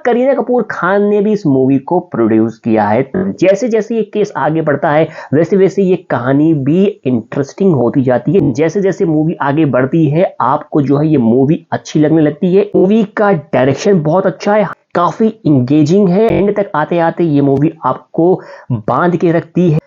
करीना कपूर खान ने भी इस मूवी को प्रोड्यूस किया है। जैसे जैसे ये केस आगे बढ़ता है वैसे वैसे ये कहानी भी इंटरेस्टिंग होती जाती है। जैसे जैसे मूवी आगे बढ़ती है आपको जो है ये मूवी अच्छी लगने लगती है। मूवी का डायरेक्शन बहुत अच्छा है, काफी इंगेजिंग है। एंड तक आते आते ये मूवी आपको बांध के रखती है।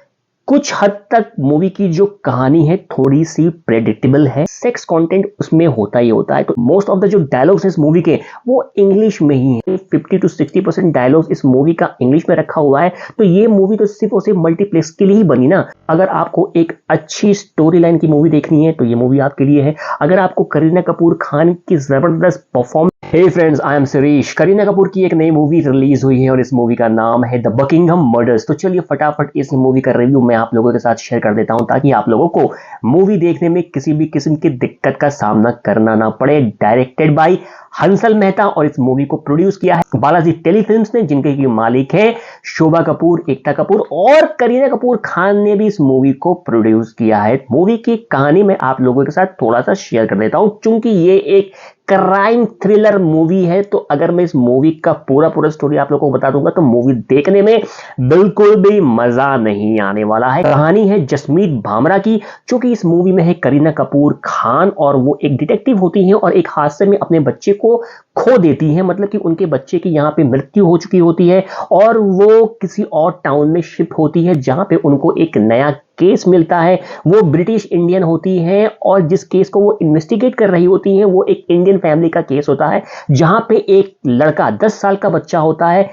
कुछ हद तक मूवी की जो कहानी है थोड़ी सी प्रेडिक्टेबल है। सेक्स कंटेंट उसमें होता ही होता है। तो मोस्ट ऑफ द जो डायलॉग्स इस मूवी के वो इंग्लिश में ही है। 50 to 60% डायलॉग्स इस मूवी का इंग्लिश में रखा हुआ है। तो ये मूवी तो सिर्फ और सिर्फ मल्टीप्लेक्स के लिए ही बनी ना। अगर आपको एक अच्छी स्टोरी लाइन की मूवी देखनी है तो ये मूवी आपके लिए है। अगर आपको करीना कपूर खान की जबरदस्त performance. Hey friends, I am Suresh. Kareena Kapoor की एक नई मूवी रिलीज हुई है और इस मूवी का नाम है द बकिंघम मर्डर्स। तो चलिए फटाफट इस मूवी का रिव्यू मैं आप लोगों के साथ शेयर कर देता हूं ताकि आप लोगों को मूवी देखने में किसी भी किस्म की दिक्कत का सामना करना ना पड़े। डायरेक्टेड बाय हंसल मेहता और इस मूवी को प्रोड्यूस किया है बालाजी टेलीफिल्म्स ने, जिनके की मालिक है शोभा कपूर, एकता कपूर और करीना कपूर खान ने भी इस मूवी को प्रोड्यूस किया है। मूवी की कहानी मैं आप लोगों के साथ थोड़ा सा शेयर कर देता हूं क्योंकि ये एक क्राइम थ्रिलर मूवी है। तो अगर मैं इस मूवी का पूरा स्टोरी आप लोगों को बता दूंगा तो मूवी देखने में बिल्कुल भी मजा नहीं आने वाला है। कहानी है जसमीत भामरा की, जो कि इस मूवी में है करीना कपूर खान और वो एक डिटेक्टिव होती हैं और एक हादसे में अपने बच्चे को खो देती हैं। मतलब कि उनके बच्चे की यहाँ पे मृत्यु हो चुकी होती है और वो किसी और टाउन में शिफ्ट होती है जहां पे उनको एक नया केस मिलता है। वो ब्रिटिश इंडियन होती हैं और जिस केस को वो इन्वेस्टिगेट कर रही होती हैं वो एक इंडियन फैमिली का केस होता है जहां पे एक लड़का 10 साल का बच्चा होता है,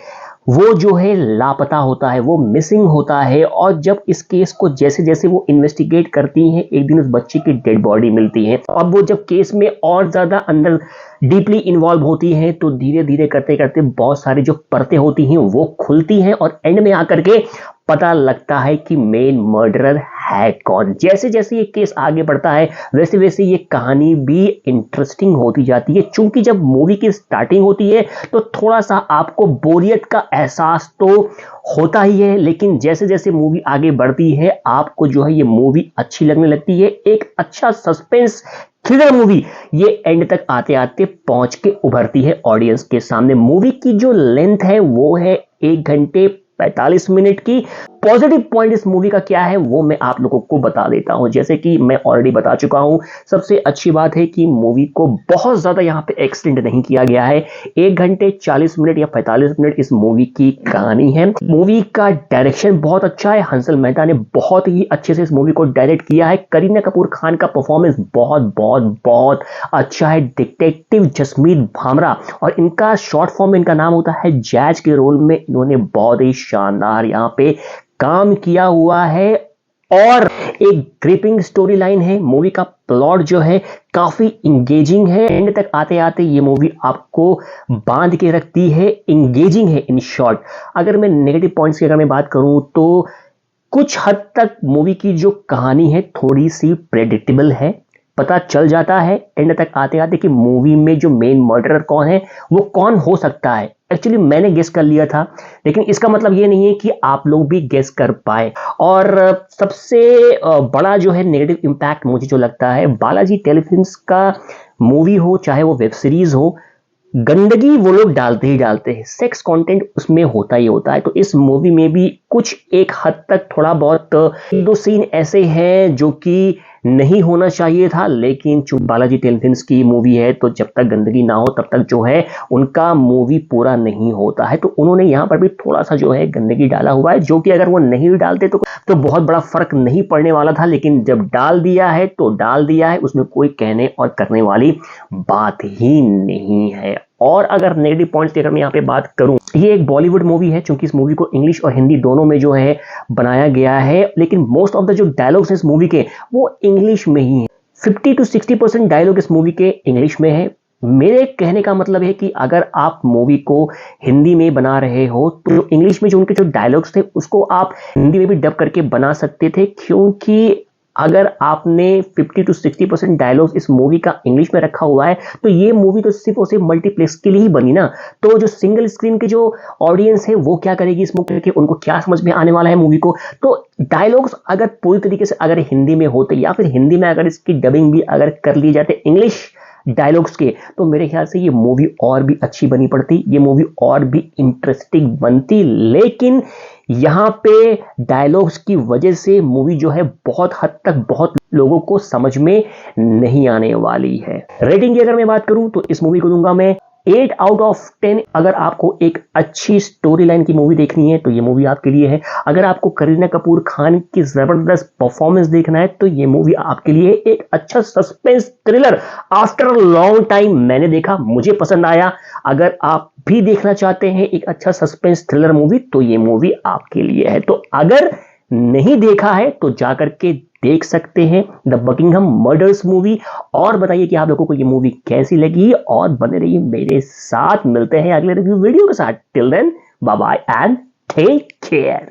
वो जो है लापता होता है, वो मिसिंग होता है। और जब इस केस को जैसे जैसे वो इन्वेस्टिगेट करती हैं एक दिन उस बच्चे की डेड बॉडी मिलती है। अब वो जब केस में और ज्यादा अंदर डीपली इन्वॉल्व होती हैं तो धीरे धीरे करते करते बहुत सारी जो परतें होती हैं वो खुलती हैं और एंड में आकर के पता लगता है कि मेन मर्डरर है कौन। जैसे जैसे ये केस आगे बढ़ता है वैसे वैसे ये कहानी भी इंटरेस्टिंग होती जाती है। चूंकि जब मूवी की स्टार्टिंग होती है तो थोड़ा सा आपको बोरियत का एहसास तो होता ही है, लेकिन जैसे जैसे मूवी आगे बढ़ती है आपको जो है ये मूवी अच्छी लगने लगती है। एक अच्छा सस्पेंस थ्रिलर मूवी ये एंड तक आते आते पहुंच के उभरती है ऑडियंस के सामने। मूवी की जो लेंथ है वो है 1 घंटे 45 मिनट की। पॉजिटिव पॉइंट इस मूवी का क्या है वो मैं आप लोगों को बता देता हूं। जैसे कि मैं ऑलरेडी बता चुका हूं, सबसे अच्छी बात है कि मूवी को बहुत ज्यादा यहां पे एक्सटेंड नहीं किया गया है। 1 घंटे 40 मिनट या 45 मिनट इस मूवी की कहानी है। मूवी का डायरेक्शन बहुत अच्छा है, हंसल मेहता ने बहुत ही अच्छे से इस मूवी को डायरेक्ट किया है। करीना कपूर खान का परफॉर्मेंस बहुत बहुत बहुत अच्छा है। डिटेक्टिव जसमीत भामरा और इनका शॉर्ट फॉर्म में इनका नाम होता है जैज के रोल में, इन्होंने बहुत ही शानदार यहां पे काम किया हुआ है और एक ग्रिपिंग स्टोरी लाइन है। मूवी का प्लॉट जो है काफी इंगेजिंग है। एंड तक आते आते ये मूवी आपको बांध के रखती है, इंगेजिंग है इन शॉर्ट। अगर मैं नेगेटिव पॉइंट्स की अगर मैं बात करूं तो कुछ हद तक मूवी की जो कहानी है थोड़ी सी प्रेडिक्टेबल है। पता चल जाता है एंड तक आते आते कि मूवी में जो मेन मर्डरर कौन है वो कौन हो सकता है। एक्चुअली मैंने गेस कर लिया था, लेकिन इसका मतलब ये नहीं है कि आप लोग भी गेस कर पाए। और सबसे बड़ा जो है नेगेटिव इंपैक्ट मुझे जो लगता है, बालाजी टेलीफिल्म्स का मूवी हो चाहे वो वेब सीरीज हो, गंदगी वो लोग डालते ही डालते हैं। सेक्स कंटेंट उसमें होता ही होता है। तो इस मूवी में भी कुछ एक हद तक थोड़ा बहुत 1-2 सीन ऐसे हैं जो कि नहीं होना चाहिए था, लेकिन चूंकि बालाजी टेलीफिल्म्स की मूवी है तो जब तक गंदगी ना हो तब तक जो है उनका मूवी पूरा नहीं होता है। तो उन्होंने यहाँ पर भी थोड़ा सा जो है गंदगी डाला हुआ है, जो कि अगर वो नहीं डालते तो बहुत बड़ा फर्क नहीं पड़ने वाला था। लेकिन जब डाल दिया है तो डाल दिया है, उसमें कोई कहने और करने वाली बात ही नहीं है। और अगर नेगेटिव पॉइंट्स की अगर मैं यहाँ पे बात करूं, ये एक बॉलीवुड मूवी है क्योंकि इस मूवी को इंग्लिश और हिंदी दोनों में जो है बनाया गया है, लेकिन मोस्ट ऑफ द जो डायलॉग्स हैं इस मूवी के वो इंग्लिश में ही है। 50 to 60% डायलॉग इस मूवी के इंग्लिश में है। मेरे कहने का मतलब है कि अगर आप मूवी को हिंदी में बना रहे हो तो इंग्लिश में जो उनके जो डायलॉग्स थे उसको आप हिंदी में भी डब करके बना सकते थे, क्योंकि अगर आपने 50 to 60% डायलॉग्स इस मूवी का इंग्लिश में रखा हुआ है तो ये मूवी तो सिर्फ और सिर्फ मल्टीप्लेक्स के लिए ही बनी ना। तो जो सिंगल स्क्रीन के जो ऑडियंस है वो क्या करेगी इस मूवी के, उनको क्या समझ में आने वाला है मूवी को। तो डायलॉग्स अगर पूरी तरीके से अगर हिंदी में होते या फिर हिंदी में अगर इसकी डबिंग भी अगर कर ली जाते इंग्लिश डायलॉग्स के, तो मेरे ख्याल से ये मूवी और भी अच्छी बनी पड़ती, ये मूवी और भी इंटरेस्टिंग बनती। लेकिन यहाँ पे डायलॉग्स की वजह से मूवी जो है बहुत हद तक बहुत लोगों को समझ में नहीं आने वाली है। रेटिंग की अगर मैं बात करूं तो इस मूवी को दूंगा मैं 8 आउट ऑफ 10। अगर आपको एक अच्छी स्टोरी लाइन की मूवी देखनी है तो ये मूवी आपके लिए है। अगर आपको करीना कपूर खान की जबरदस्त परफॉर्मेंस देखना है तो ये मूवी आपके लिए। एक अच्छा suspense thriller after long time मैंने देखा, मुझे पसंद आया। अगर आप भी देखना चाहते हैं एक अच्छा सस्पेंस थ्रिलर मूवी तो ये मूवी आपके लिए है। तो अगर नहीं देखा है तो जाकर के देख सकते हैं द बकिंघम मर्डर्स मूवी। और बताइए कि आप लोगों को ये मूवी कैसी लगी, और बने रहिए मेरे साथ। मिलते हैं अगले रिव्यू वीडियो के साथ। Till then bye bye and take care.